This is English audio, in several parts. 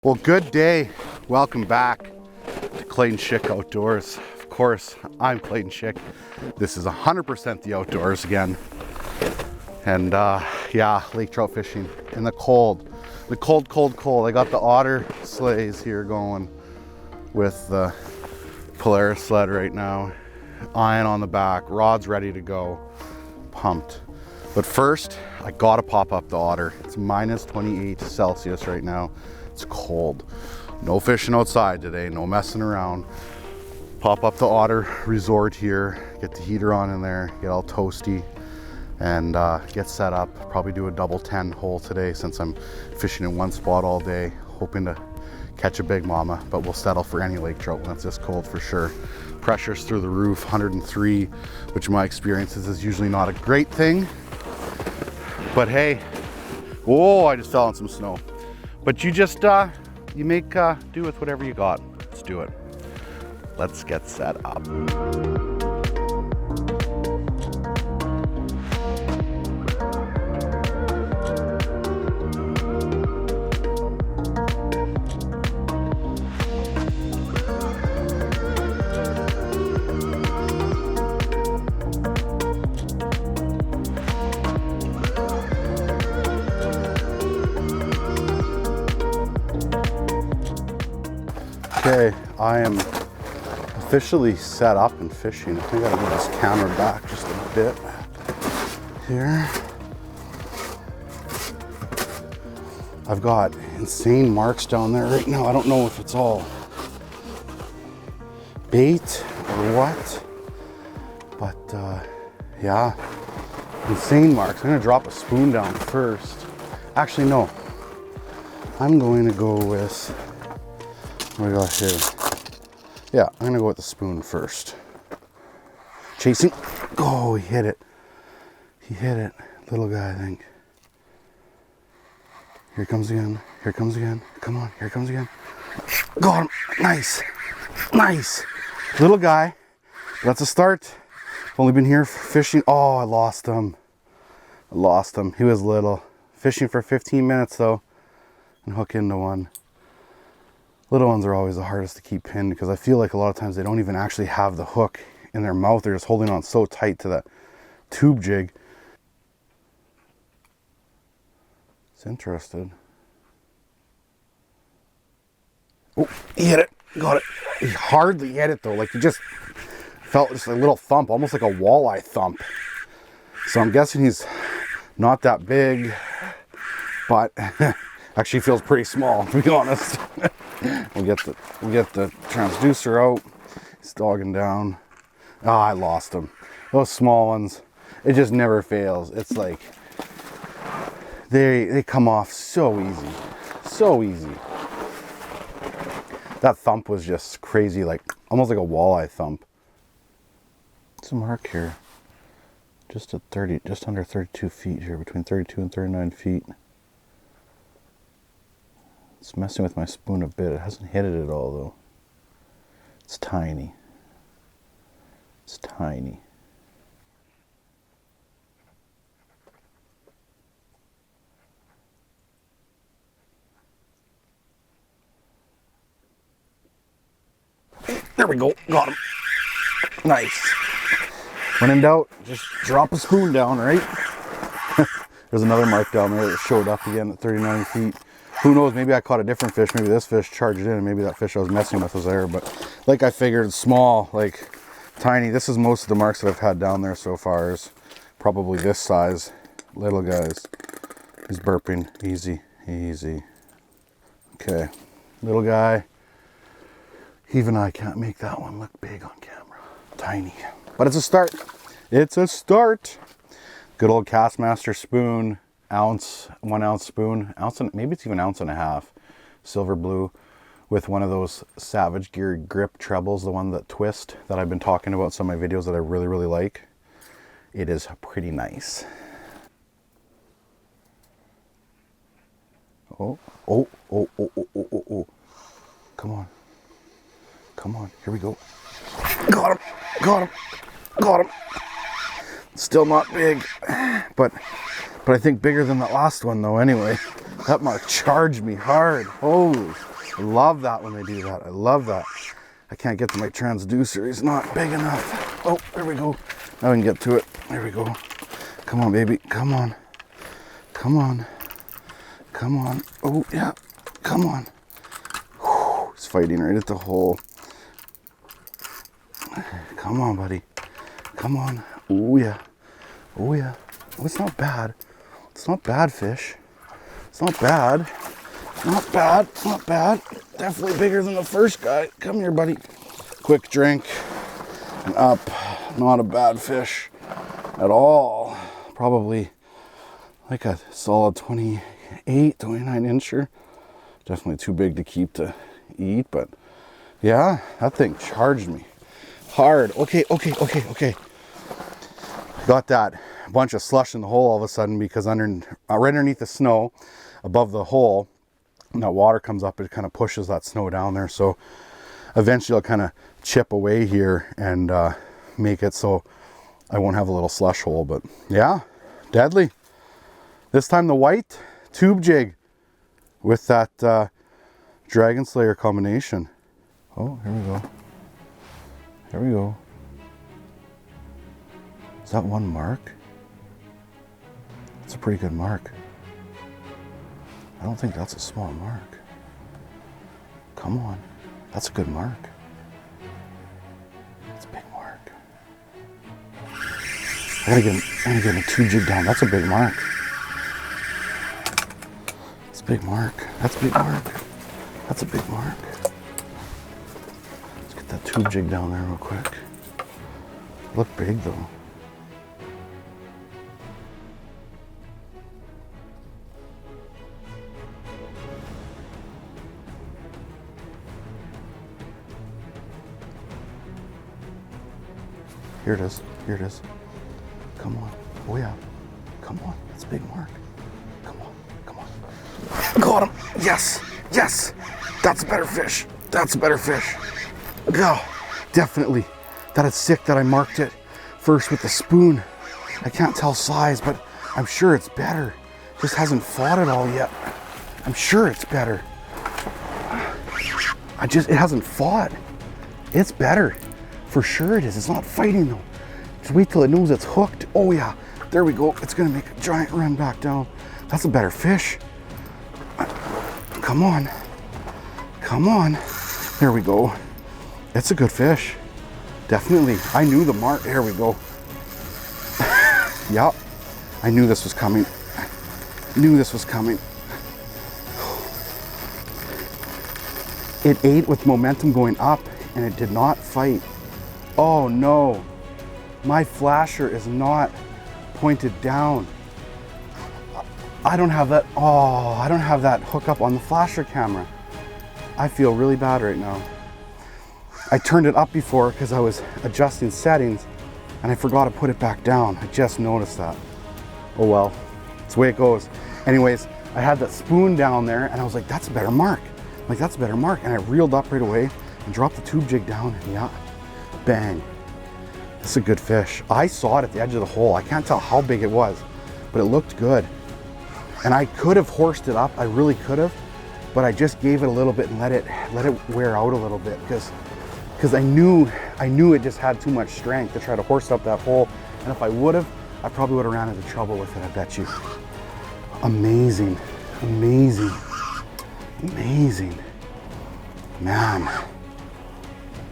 Well, good day. Welcome back to Clayton Schick Outdoors. Of course, I'm Clayton Schick. This is 100% the outdoors again. And yeah, lake trout fishing in the cold. The cold. I got the Otter sleighs here going with the Polaris sled right now. Iron on the back, rods ready to go, pumped. But first, I gotta pop up the Otter. It's minus 28 Celsius right now. It's cold. No fishing outside today, no messing around. Pop up the Otter resort here, get the heater on in there, get all toasty, and get set up. Probably do a double 10 hole today since I'm fishing in one spot all day, hoping to catch a big mama, but we'll settle for any lake trout when it's this cold for sure. Pressure's through the roof, 103, which in my experiences is usually not a great thing. But hey, oh, I just fell in some snow. But you just, you make do with whatever you got. Let's do it. Let's get set up. Okay, I am officially set up and fishing. I think I gotta move this camera back just a bit here. I've got insane marks down there right now. I don't know if it's all bait or what, but yeah, insane marks. I'm gonna drop a spoon down first. Actually, no, I'm going to go with, what do we got here? Yeah, I'm gonna go with the spoon first. Chasing. Oh, he hit it. He hit it. Little guy, I think. Here he comes again. Here he comes again. Come on, here he comes again. Got him. Nice. Nice. Little guy. That's a start. Only been here fishing. Oh, I lost him. I lost him. He was little. Fishing for 15 minutes though, and hook into one. Little ones are always the hardest to keep pinned because I feel like a lot of times they don't even actually have the hook in their mouth. They're just holding on so tight to that tube jig. It's interested. Oh, he hit it. Got it. He hardly hit it though. Like he just felt just a little thump, almost like a walleye thump. So I'm guessing he's not that big, but actually feels pretty small, to be honest. We'll get the transducer out. He's dogging down. Ah, I lost him. Those small ones, it just never fails. It's like they come off so easy, so easy. That thump was just crazy, like almost like a walleye thump. It's a mark here, just at 30, just under 32 feet here, between 32 and 39 feet. It's messing with my spoon a bit. It hasn't hit it at all though. It's tiny. It's tiny. There we go. Got him. Nice. When in doubt, just drop a spoon down, right? There's another mark down there that showed up again at 39 feet. Who knows, maybe I caught a different fish. Maybe this fish charged in and maybe that fish I was messing with was there. But like I figured, small, like tiny. This is most of the marks that I've had down there so far is probably this size. Little guys. He's burping. Easy, easy. Okay, little guy. Even I can't make that one look big on camera. Tiny. But it's a start. It's a start. Good old Castmaster spoon. Ounce, 1 ounce spoon, ounce and maybe it's even 1.5 ounces, silver blue, with one of those Savage Gear grip trebles, the one that twist that I've been talking about in some of my videos that I really like. It is pretty nice. Oh. Come on. Come on, here we go. Got him. Still not big, but I think bigger than that last one though anyway. That mark charged me hard. Holy I love that when they do that. I love that. I can't get to my transducer. He's not big enough. Oh, there we go. Now I can get to it. There we go. Come on, baby. Come on. Come on. Come on. Oh, yeah. Come on. Whew, he's fighting right at the hole. Come on, buddy. Come on. Oh, yeah. Oh, yeah. Oh, it's not bad. It's not bad, fish. It's not bad. Not bad. Not bad. Definitely bigger than the first guy. Come here, buddy. Quick drink. And up. Not a bad fish at all. Probably like a solid 28, 29 incher. Definitely too big to keep to eat, but yeah, that thing charged me hard. Okay. Got that bunch of slush in the hole all of a sudden because right underneath the snow, above the hole, and that water comes up, it kind of pushes that snow down there. So eventually I'll kind of chip away here and make it so I won't have a little slush hole. But yeah, deadly. This time the white tube jig with that Dragon Slayer combination. Oh, here we go. Here we go. Is that one mark? That's a pretty good mark. I don't think that's a small mark. Come on. That's a good mark. That's a big mark. I gotta get a tube jig down. That's a big mark. That's a big mark. That's a big mark. That's a big mark. Let's get that tube jig down there real quick. Look big though. Here it is. Here it is. Come on. Oh yeah. Come on. That's a big mark. Come on. Come on. Got him. Yes. Yes. That's a better fish. That's a better fish. Go. Definitely. That is sick that I marked it first with the spoon. I can't tell size, but I'm sure it's better. Just hasn't fought it all yet. I'm sure it's better. It hasn't fought. It's better. For sure it is. It's not fighting though. Just wait till it knows it's hooked. Oh yeah, there we go. It's gonna make a giant run back down. That's a better fish. Come on. Come on. There we go. It's a good fish. Definitely. I knew the mark. There we go. Yep. I knew this was coming. Knew this was coming. It ate with momentum going up and it did not fight. Oh no, my flasher is not pointed down. I don't have that, I don't have that hookup on the flasher camera. I feel really bad right now. I turned it up before because I was adjusting settings and I forgot to put it back down. I just noticed that. Oh well, it's the way it goes. Anyways, I had that spoon down there and I was like, that's a better mark. Like, that's a better mark. And I reeled up right away and dropped the tube jig down and yeah. Bang. This is a good fish. I saw it at the edge of the hole. I can't tell how big it was, but it looked good. And I could have horsed it up. I really could have, but I just gave it a little bit and let it wear out a little bit because I knew it just had too much strength to try to horse up that hole. And if I would have, I probably would have ran into trouble with it, I bet you. Amazing, amazing, amazing. Man.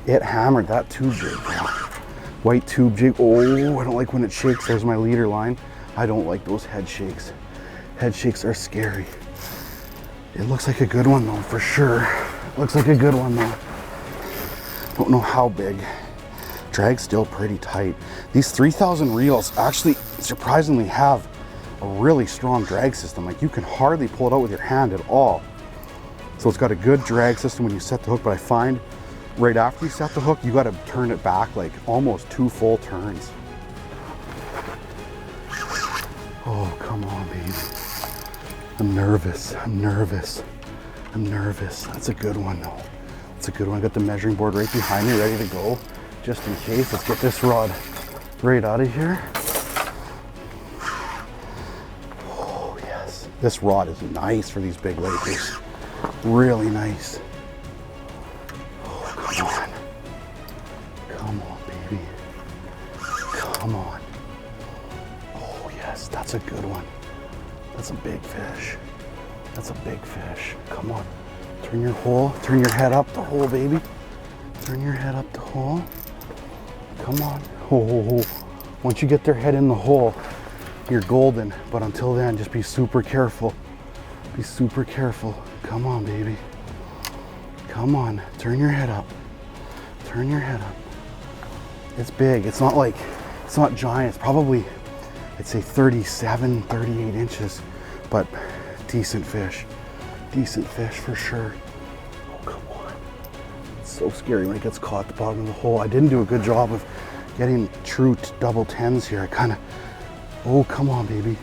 It hammered that tube jig. White tube jig. Oh, I don't like when it shakes. There's my leader line. I don't like those head shakes. Head shakes are scary. It looks like a good one though, for sure. Looks like a good one though. Don't know how big. Drag's still pretty tight. These 3000 reels actually surprisingly have a really strong drag system. Like, you can hardly pull it out with your hand at all. So it's got a good drag system when you set the hook, but I find right after you set the hook, you got to turn it back like almost 2 full turns. Oh, come on, baby. I'm nervous. I'm nervous. I'm nervous. That's a good one, though. That's a good one. I got the measuring board right behind me, ready to go, just in case. Let's get this rod right out of here. Oh, yes. This rod is nice for these big lakers. Really nice. Oh, come on. Come on, baby. Come on. Oh, yes, that's a good one. That's a big fish. That's a big fish. Come on. Turn your hole. Turn your head up the hole, baby. Turn your head up the hole. Come on. Oh. Once you get their head in the hole, you're golden. But until then, just be super careful. Be super careful. Come on, baby. Come on. Turn your head up. Turn your head up. It's big. It's not like, it's not giant. It's probably, I'd say 37, 38 inches. But decent fish. Decent fish for sure. Oh, come on. It's so scary when it gets caught at the bottom of the hole. I didn't do a good job of getting true double 10s here. I kind of, oh, come on, baby.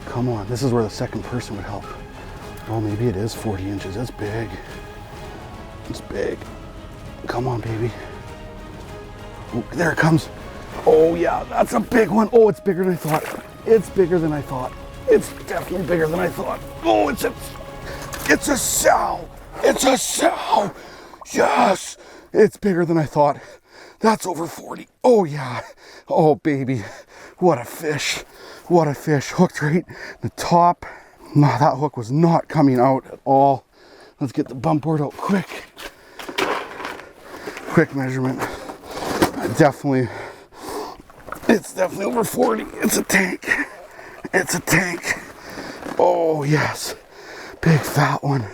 Come on. This is where the second person would help. Oh, maybe it is 40 inches. That's big. It's big. Come on, baby. Oh, there it comes. Oh, yeah, that's a big one. Oh, it's bigger than I thought. It's bigger than I thought. It's definitely bigger than I thought. Oh, it's a sow. It's a sow. Yes, it's bigger than I thought. That's over 40. Oh, yeah. Oh, baby. What a fish. What a fish. Hooked right in the top. No, that hook was not coming out at all. Let's get the bump board out quick. Quick measurement. It's definitely over 40. It's a tank. It's a tank. Oh, yes. Big fat one.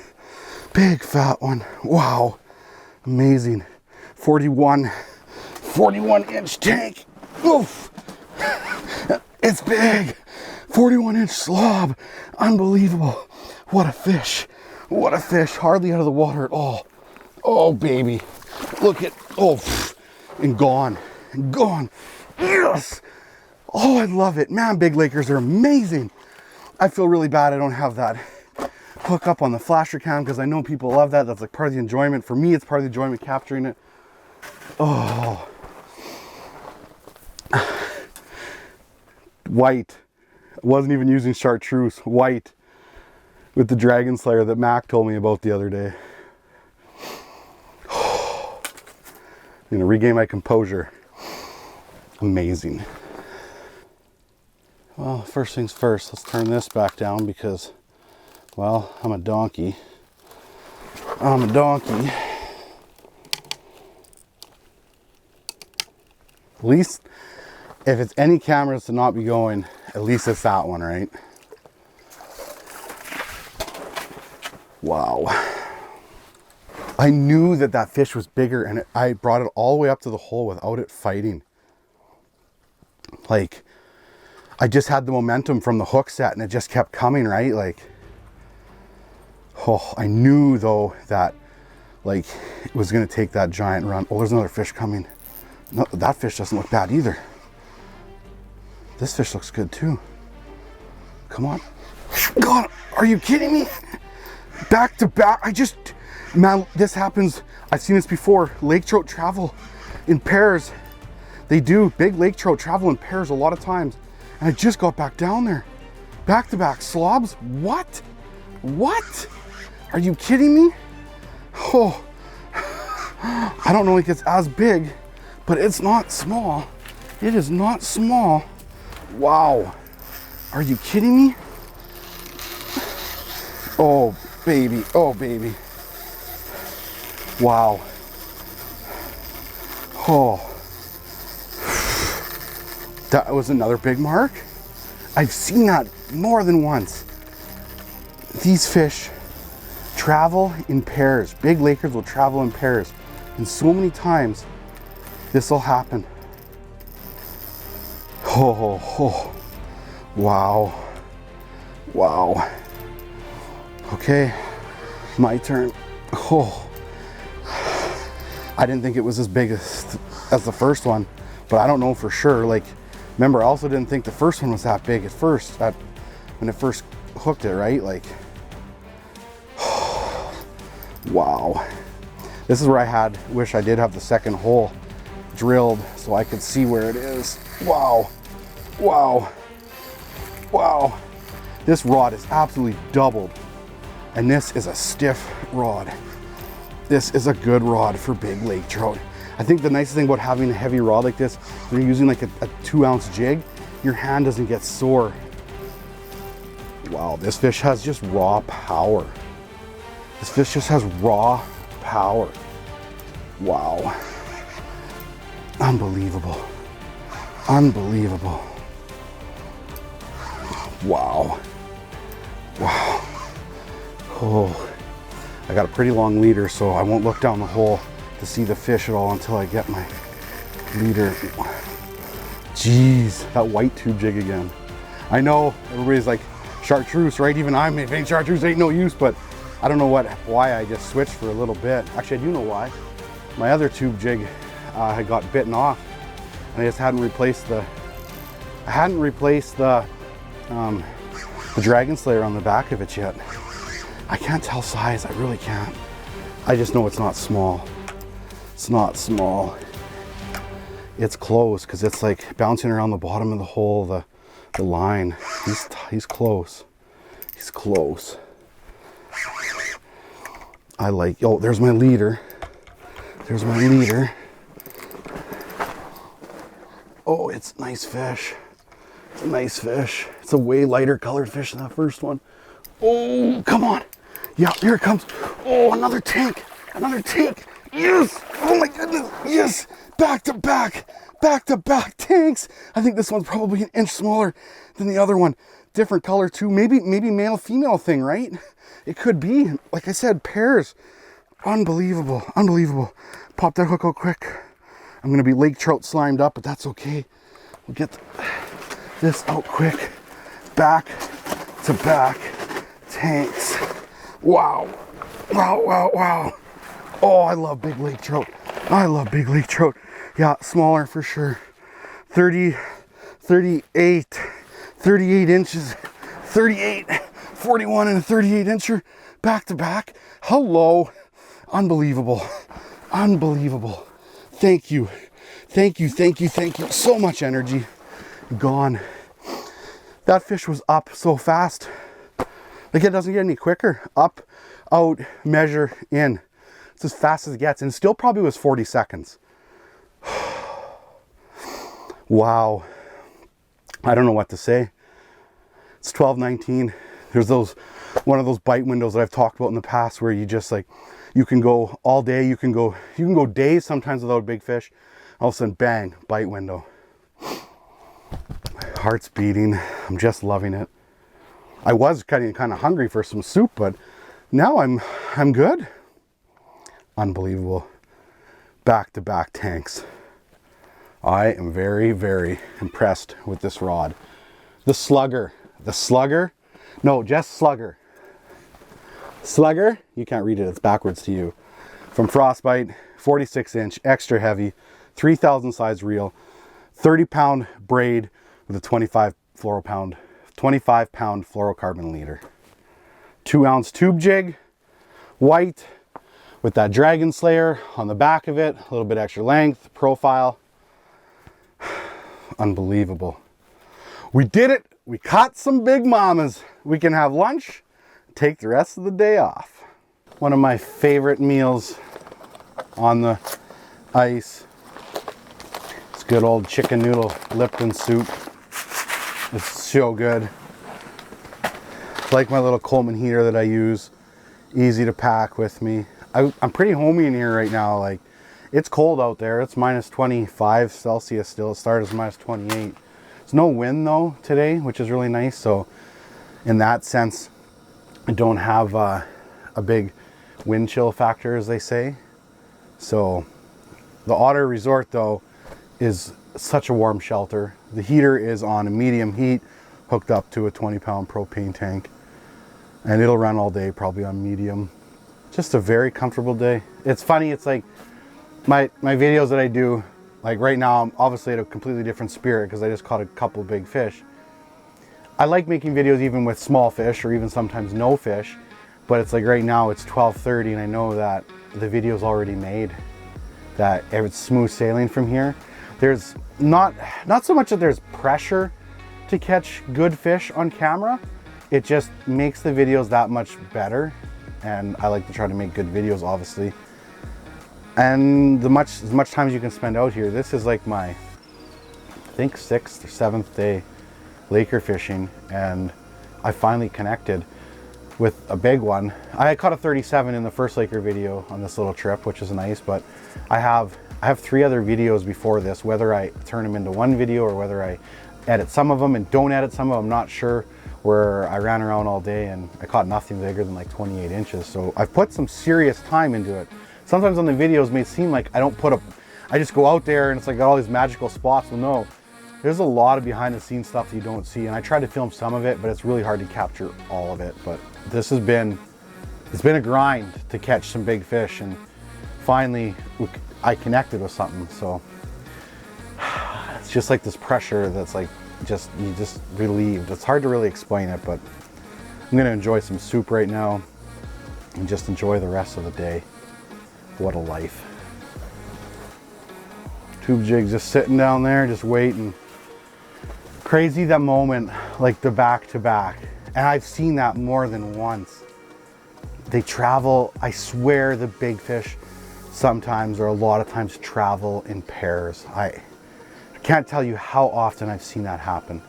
Big fat one. Wow. Amazing. 41 inch tank. Oof. It's big. 41 inch slob. Unbelievable. What a fish. What a fish. Hardly out of the water at all. Oh, baby. Look at, oh, and gone. Gone. Yes. Oh, I love it. Man, big lakers are amazing. I feel really bad I don't have that hook up on the flasher cam because I know people love that. That's like part of the enjoyment. For me, it's part of the enjoyment capturing it. Oh. White. Wasn't even using chartreuse. White with the dragon slayer that Mac told me about the other day. I'm gonna regain my composure. Amazing. Well, first things first, let's turn this back down because, well, I'm a donkey. I'm a donkey. At least, if it's any cameras to not be going, at least it's that one, right? Wow. I knew that that fish was bigger and I brought it all the way up to the hole without it fighting. Like, I just had the momentum from the hook set and it just kept coming, right? Like, oh, I knew though that like it was gonna take that giant run. Oh, there's another fish coming. No, that fish doesn't look bad either. This fish looks good too. Come on. God, are you kidding me? Back to back. Man, this happens. I've seen this before. Lake trout travel in pairs. They do. Big lake trout travel in pairs a lot of times. And I just got back down there. Back to back slobs. What? What? Are you kidding me? Oh, I don't know if it's as big, but it's not small. It is not small. Wow. Are you kidding me? Oh, baby. Oh, baby. Wow. Oh. That was another big mark. I've seen that more than once. These fish travel in pairs. Big lakers will travel in pairs. And so many times this will happen. Oh. Wow. Wow. Okay, my turn. Oh. I didn't think it was as big as the first one, but I don't know for sure. Like, remember, I also didn't think the first one was that big at first, when it first hooked it, right? Like, wow. This is where I wish I did have the second hole drilled so I could see where it is. Wow. Wow. Wow. This rod is absolutely doubled. And this is a stiff rod. This is a good rod for big lake trout. I think the nicest thing about having a heavy rod like this, when you're using like a 2-ounce jig, your hand doesn't get sore. Wow, this fish has just raw power. This fish just has raw power. Wow. Unbelievable. Unbelievable. Wow. Wow. Oh, I got a pretty long leader, so I won't look down the hole to see the fish at all until I get my leader. Jeez, that white tube jig again. I know everybody's like, chartreuse, right? Even I think chartreuse ain't no use, but I don't know why I just switched for a little bit. Actually, I do know why. My other tube jig had got bitten off, and I just hadn't replaced the dragon slayer on the back of it yet. I can't tell size, I really can't. I just know it's not small. It's not small. It's close, because it's like bouncing around the bottom of the hole, the line. He's close. He's close. I like, oh, there's my leader. There's my leader. Oh, it's a nice fish. It's a nice fish. It's a way lighter colored fish than that first one. Oh, come on. Yeah, here it comes. Oh, another tank. Another tank. Yes. Oh my goodness. Yes. Back to back tanks. I think this one's probably an inch smaller than the other one. Different color too. Maybe male female thing, right? It could be. Like I said, pairs. Unbelievable. Unbelievable. Pop that hook out quick. I'm gonna be lake trout slimed up, but that's okay. We'll get this out quick. Back to back tanks. Wow. Wow, wow, wow. Oh, I love big lake trout. I love big lake trout. Yeah, smaller for sure. 38 inches. 38, 41 and a 38 incher back to back. Hello. Unbelievable. Unbelievable. Thank you. Thank you, thank you, thank you. So much energy gone. That fish was up so fast. Like, it doesn't get any quicker. Up, out, measure, in. It's as fast as it gets. And it still probably was 40 seconds. Wow. I don't know what to say. It's 12:19. There's one of those bite windows that I've talked about in the past where you just like, you can go all day, you can go days sometimes without a big fish. All of a sudden, bang, bite window. My heart's beating. I'm just loving it. I was kind of hungry for some soup, but now I'm good. Unbelievable. Back to back tanks. I am very, very impressed with this rod. The Slugger. The Slugger? No, just Slugger. Slugger? You can't read it, it's backwards to you. From Frostbite, 46 inch, extra heavy, 3,000 size reel, 30-pound braid with a 25 pound fluorocarbon leader. 2-ounce tube jig, white, with that dragon slayer on the back of it, a little bit extra length, profile. Unbelievable. We did it. We caught some big mamas. We can have lunch, take the rest of the day off. One of my favorite meals on the ice. It's good old chicken noodle Lipton soup. It's so good. Like my little Coleman heater that I use. Easy to pack with me. I'm pretty homey in here right now. Like, it's cold out there. It's minus 25 Celsius still. It started as minus 28. There's no wind though today, which is really nice. So in that sense, I don't have a big wind chill factor, as they say. So the Otter Resort though is such a warm shelter. The heater is on a medium heat, hooked up to a 20-pound propane tank, and it'll run all day probably on medium. Just a very comfortable day. It's funny, it's like my videos that I do, like right now I'm obviously at a completely different spirit because I just caught a couple big fish. I like making videos even with small fish or even sometimes no fish, but it's like right now it's 12:30 and I know that the video's already made, that it's smooth sailing from here. There's not so much that there's pressure to catch good fish on camera. it just makes the videos that much better. And I like to try to make good videos, obviously. And as much time as you can spend out here, this is like my, I think 6th or 7th day Laker fishing, and I finally connected with a big one. I caught a 37 in the first Laker video on this little trip, which is nice, but I have 3 other videos before this, whether I turn them into one video or whether I edit some of them and don't edit some of them, I'm not sure, where I ran around all day and I caught nothing bigger than like 28 inches. So I've put some serious time into it. Sometimes on the videos it may seem like I just go out there and it's like got all these magical spots. Well, no, there's a lot of behind the scenes stuff that you don't see, and I try to film some of it, but it's really hard to capture all of it. But it's been a grind to catch some big fish, and finally I connected with something. So it's just like this pressure that's like you just relieved. It's hard to really explain it, but I'm gonna enjoy some soup right now and just enjoy the rest of the day. What a life. Tube jig just sitting down there, just waiting. Crazy, that moment, like the back to back. And I've seen that more than once. They travel, I swear the big fish sometimes, or a lot of times, travel in pairs. I can't tell you how often I've seen that happen.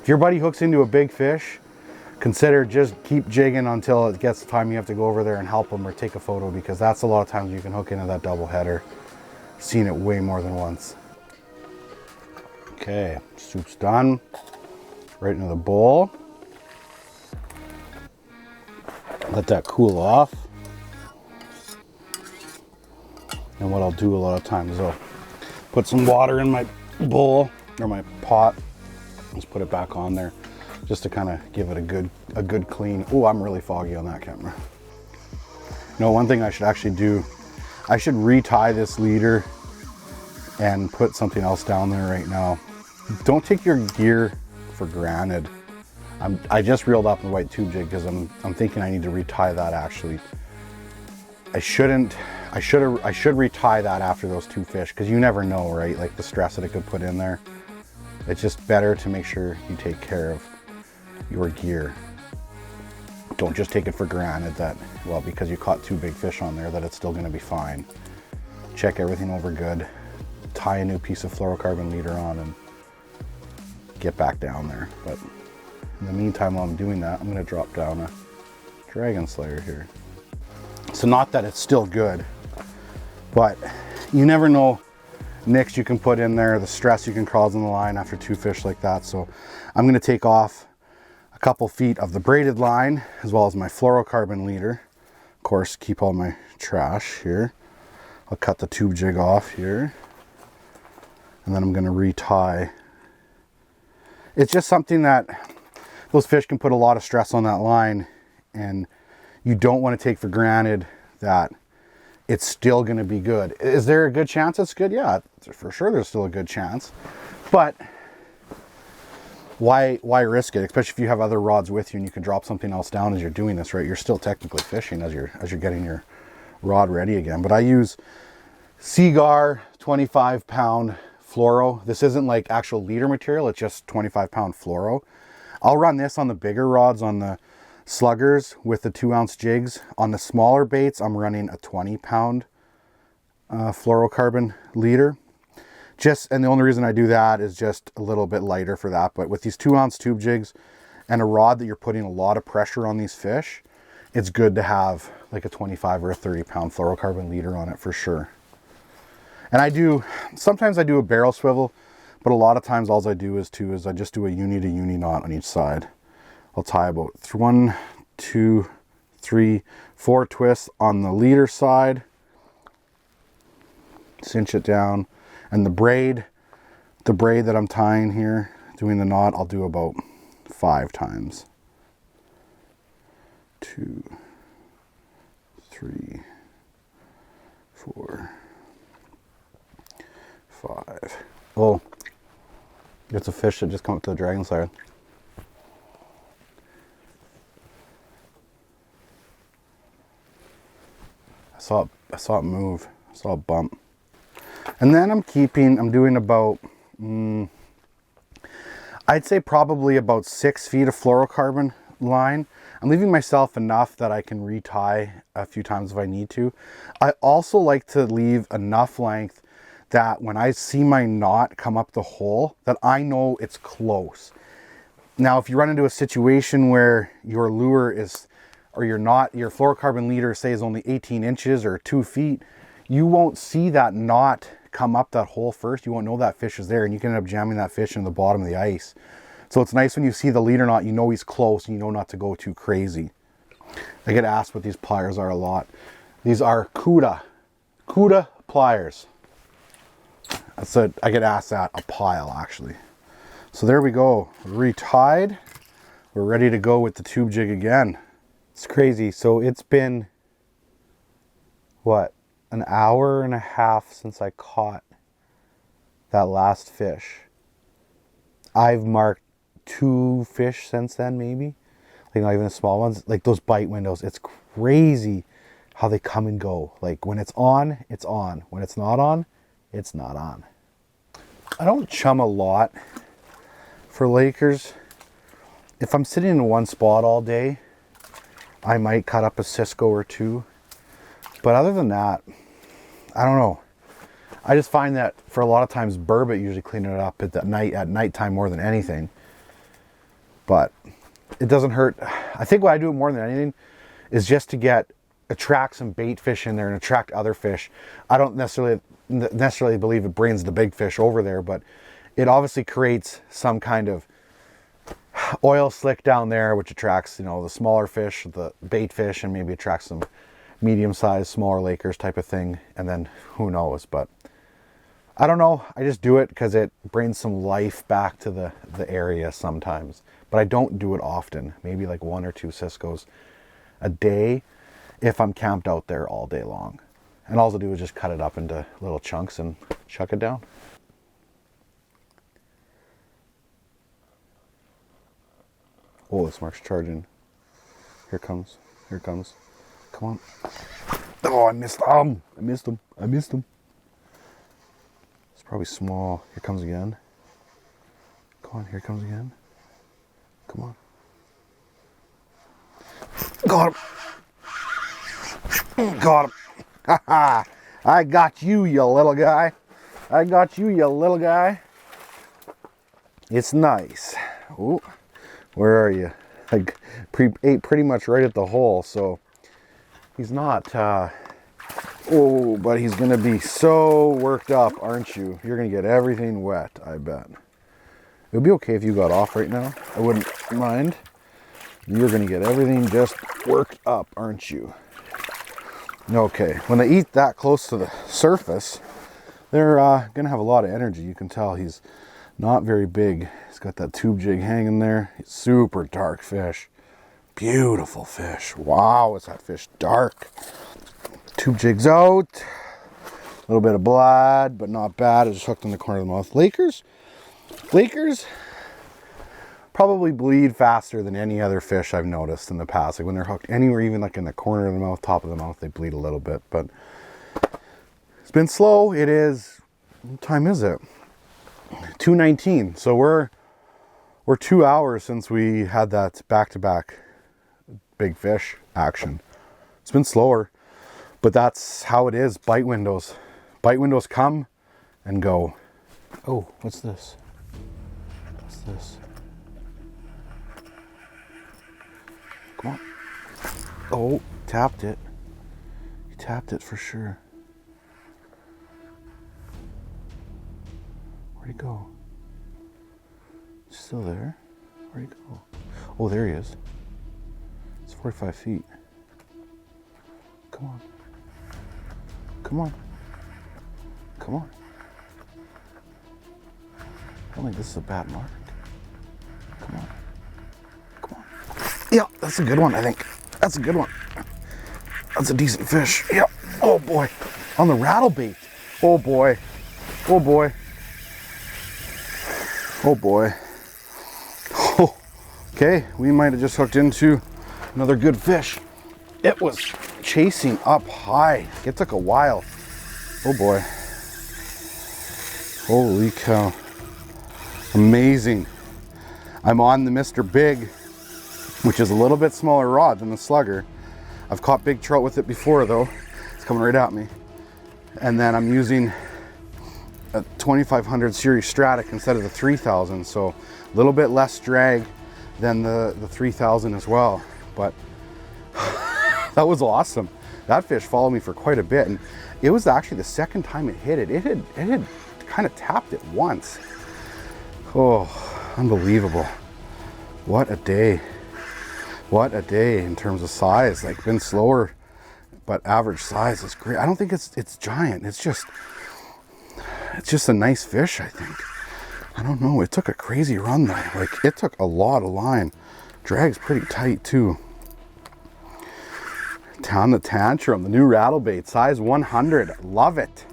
If your buddy hooks into a big fish, consider just keep jigging until it gets the time you have to go over there and help them or take a photo, because that's a lot of times you can hook into that double header. Seen it way more than once. Okay, soup's done. Right into the bowl. Let that cool off. And what I'll do a lot of times is I'll put some water in my bowl or my pot. Just put it back on there just to kind of give it a good clean. Oh, I'm really foggy on that camera. No, one thing I should actually do, I should retie this leader and put something else down there right now. Don't take your gear for granted. I just reeled off the white tube jig because I'm thinking I need to retie that actually. I should retie that after those 2 fish, because you never know, right? Like the stress that it could put in there. It's just better to make sure you take care of your gear. Don't just take it for granted that, well, because you caught 2 big fish on there, that it's still gonna be fine. Check everything over good. Tie a new piece of fluorocarbon leader on and get back down there. But in the meantime, while I'm doing that, I'm gonna drop down a dragon slayer here. So not that it's still good, but you never know nicks you can put in there, the stress you can cause on the line after 2 fish like that. So I'm gonna take off a couple feet of the braided line as well as my fluorocarbon leader. Of course, keep all my trash here. I'll cut the tube jig off here. And then I'm gonna retie. It's just something that those fish can put a lot of stress on that line, and you don't want to take for granted that it's still going to be good. Is there a good chance it's good? Yeah, for sure there's still a good chance. But why risk it? Especially if you have other rods with you and you can drop something else down as you're doing this, right? You're still technically fishing as you're getting your rod ready again. But I use Seagar 25-pound fluoro. This isn't like actual leader material, it's just 25-pound fluoro. I'll run this on the bigger rods, on the sluggers with the 2-ounce jigs. On the smaller baits, I'm running a 20-pound fluorocarbon leader. And the only reason I do that is just a little bit lighter for that. But with these 2-ounce tube jigs and a rod that you're putting a lot of pressure on these fish, it's good to have like a 25 or a 30-pound fluorocarbon leader on it for sure. And sometimes I do a barrel swivel, but a lot of times all I do is I just do a uni to uni knot on each side. I'll tie about 1, 2, 3, 4 twists on the leader side, cinch it down, and the braid that I'm tying here, doing the knot, I'll do about 5 times. 2, 3, 4, 5. Oh, it's a fish that just come up to the dragon slayer. I saw it move. I saw a bump. And then I'm doing about, I'd say probably about 6 feet of fluorocarbon line. I'm leaving myself enough that I can retie a few times if I need to. I also like to leave enough length that when I see my knot come up the hole, that I know it's close. Now, if you run into a situation where your lure is, or your knot, your fluorocarbon leader say is only 18 inches or 2 feet, you won't see that knot come up that hole first. You won't know that fish is there, and you can end up jamming that fish in the bottom of the ice. So it's nice when you see the leader knot, you know he's close and you know not to go too crazy. I get asked what these pliers are a lot. These are Cuda pliers. I get asked that a pile actually. So there we go, retied. We're ready to go with the tube jig again. It's crazy. So it's been, what, an hour and a half since I caught that last fish. I've marked 2 fish since then, maybe. Like not even the small ones. Like those bite windows, it's crazy how they come and go. Like when it's on, it's on. When it's not on, it's not on. I don't chum a lot for Lakers. If I'm sitting in one spot all day, I might cut up a Cisco or 2. But other than that, I don't know. I just find that for a lot of times burbot usually clean it up at nighttime more than anything. But it doesn't hurt. I think what I do more than anything is just to attract some bait fish in there and attract other fish. I don't necessarily believe it brings the big fish over there, but it obviously creates some kind of oil slick down there, which attracts, you know, the smaller fish, the bait fish, and maybe attracts some medium-sized, smaller Lakers type of thing. And then who knows, but I don't know. I just do it because it brings some life back to the area sometimes. But I don't do it often. Maybe like 1 or 2 Ciscos a day if I'm camped out there all day long. And all I'll do is just cut it up into little chunks and chuck it down. Oh, this mark's charging. Here comes. Here it comes. Come on. Oh, I missed him. I missed him. I missed him. It's probably small. Here comes again. Come on, here it comes again. Come on. Got him. Got him. Ha ha. I got you, you little guy. I got you, you little guy. It's nice. Ooh. Where are you? I ate pretty much right at the hole, so he's not, oh, but he's gonna be so worked up, aren't you? You're gonna get everything wet, I bet. It would be okay if you got off right now. I wouldn't mind. You're gonna get everything just worked up, aren't you? Okay, when they eat that close to the surface, they're gonna have a lot of energy. You can tell he's not very big. He's got that tube jig hanging there. He's super dark fish. Beautiful fish. Wow, is that fish dark. Tube jig's out. A little bit of blood, but not bad. It's just hooked in the corner of the mouth. Lakers probably bleed faster than any other fish I've noticed in the past. Like when they're hooked anywhere, even like in the corner of the mouth, top of the mouth, they bleed a little bit. But it's been slow. It is, what time is it? 2:19. So we're 2 hours since we had that back-to-back big fish action. It's been slower, but that's how it is. Bite windows come and go. Oh, what's this? What's this? Come on. Oh, tapped it. He tapped it for sure. Where'd he go? He's still there? Where'd he go? Oh, there he is. It's 45 feet. Come on. Come on. Come on. I don't think this is a bad mark. Come on. Come on. Yeah, that's a good one, I think. That's a good one. That's a decent fish. Yeah. Oh boy. On the rattle bait. Oh boy. Oh boy. Oh boy. Oh. Okay, we might have just hooked into another good fish. It was chasing up high. It took a while. Oh boy. Holy cow. Amazing. I'm on the Mr. Big, which is a little bit smaller rod than the Slugger. I've caught big trout with it before though. It's coming right at me. And then I'm using a 2500 series Stratic instead of the 3000, so a little bit less drag than the 3000 as well. But that was awesome. That fish followed me for quite a bit, and it was actually the second time it hit it. It had kind of tapped it once. Oh, unbelievable. What a day. What a day in terms of size. Like, been slower, but average size is great. I don't think it's giant. It's just a nice fish, I think. I don't know. It took a crazy run though. Like, it took a lot of line. Drag's pretty tight too. Down the Tantrum, the new rattle bait, size 100. Love it.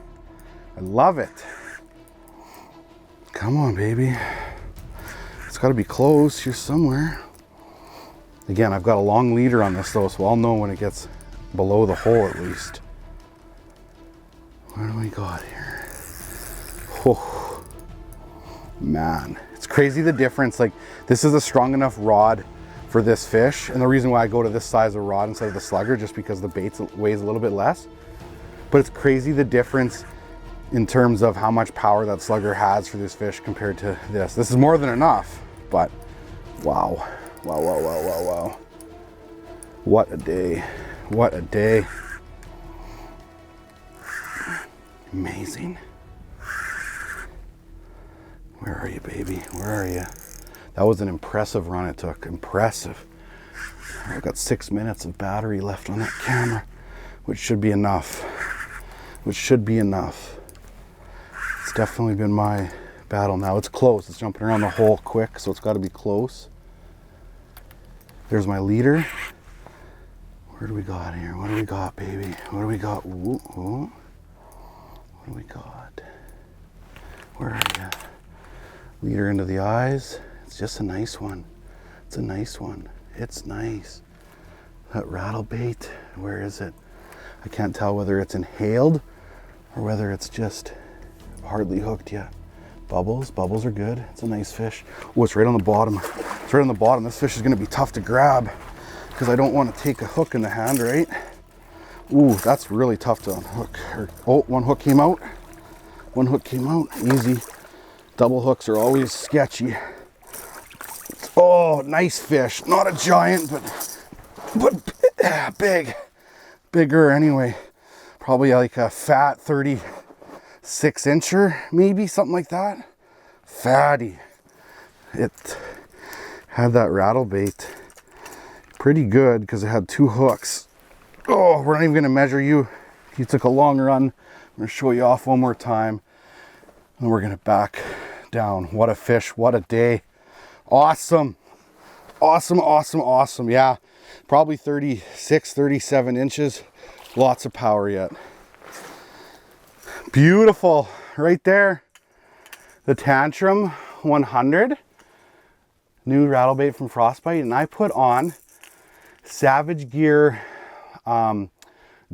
I love it. Come on, baby. It's got to be close here somewhere. Again, I've got a long leader on this though, so I'll know when it gets below the hole at least. What do we got here? Oh, man, it's crazy the difference. Like, this is a strong enough rod for this fish, and the reason why I go to this size of rod instead of the Slugger, just because the bait weighs a little bit less. But it's crazy the difference in terms of how much power that Slugger has for this fish compared to this. This is more than enough, but wow. Wow, wow, wow, wow, wow. What a day. What a day. Amazing. Where are you, baby? Where are you? That was an impressive run it took. Impressive. I've got 6 minutes of battery left on that camera, which should be enough. Which should be enough. It's definitely been my battle now. It's close. It's jumping around the hole quick, so it's got to be close. There's my leader. Where do we got here? What do we got, baby? What do we got? Ooh, ooh. What do we got? Where are you? Leader into the eyes. It's just a nice one. It's a nice one. It's nice. That rattle bait, where is it? I can't tell whether it's inhaled or whether it's just hardly hooked yet. Bubbles are good. It's a nice fish. Oh, it's right on the bottom. It's right on the bottom. This fish is gonna be tough to grab because I don't want to take a hook in the hand, right? Ooh, that's really tough to unhook. Oh, one hook came out. One hook came out, easy. Double hooks are always sketchy. Oh, nice fish. Not a giant, but bigger anyway. Probably like a fat 36-incher, maybe something like that. Fatty. It had that rattle bait pretty good because it had 2 hooks. Oh, we're not even gonna measure you. You took a long run. I'm gonna show you off one more time, and we're gonna back down. What a fish, what a day. Awesome. Awesome, awesome, awesome. Yeah, probably 36, 37 inches. Lots of power yet. Beautiful, right there. The Tantrum 100. New rattle bait from Frostbite, and I put on Savage Gear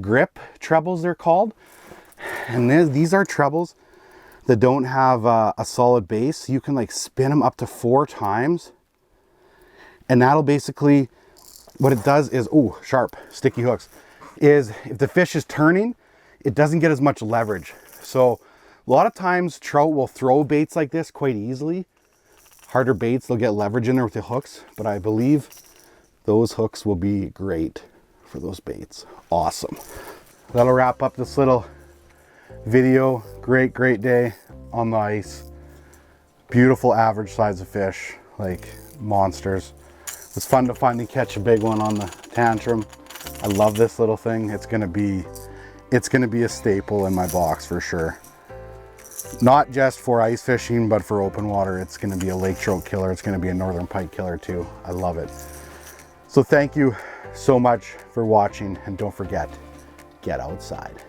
grip trebles, they're called. And these are trebles that don't have a solid base. You can like spin them up to 4 times. And that'll basically, what it does is, oh, sharp, sticky hooks, is if the fish is turning, it doesn't get as much leverage. So a lot of times trout will throw baits like this quite easily. Harder baits, they'll get leverage in there with the hooks, but I believe those hooks will be great for those baits. Awesome. That'll wrap up this little video. Great day on the ice. Beautiful average size of fish, like monsters. It's fun to finally catch a big one on the Tantrum. I love this little thing. It's gonna be a staple in my box for sure. Not just for ice fishing, but for open water. It's gonna be a lake trout killer. It's gonna be a northern pike killer too. I love it. So thank you so much for watching, and don't forget, get outside.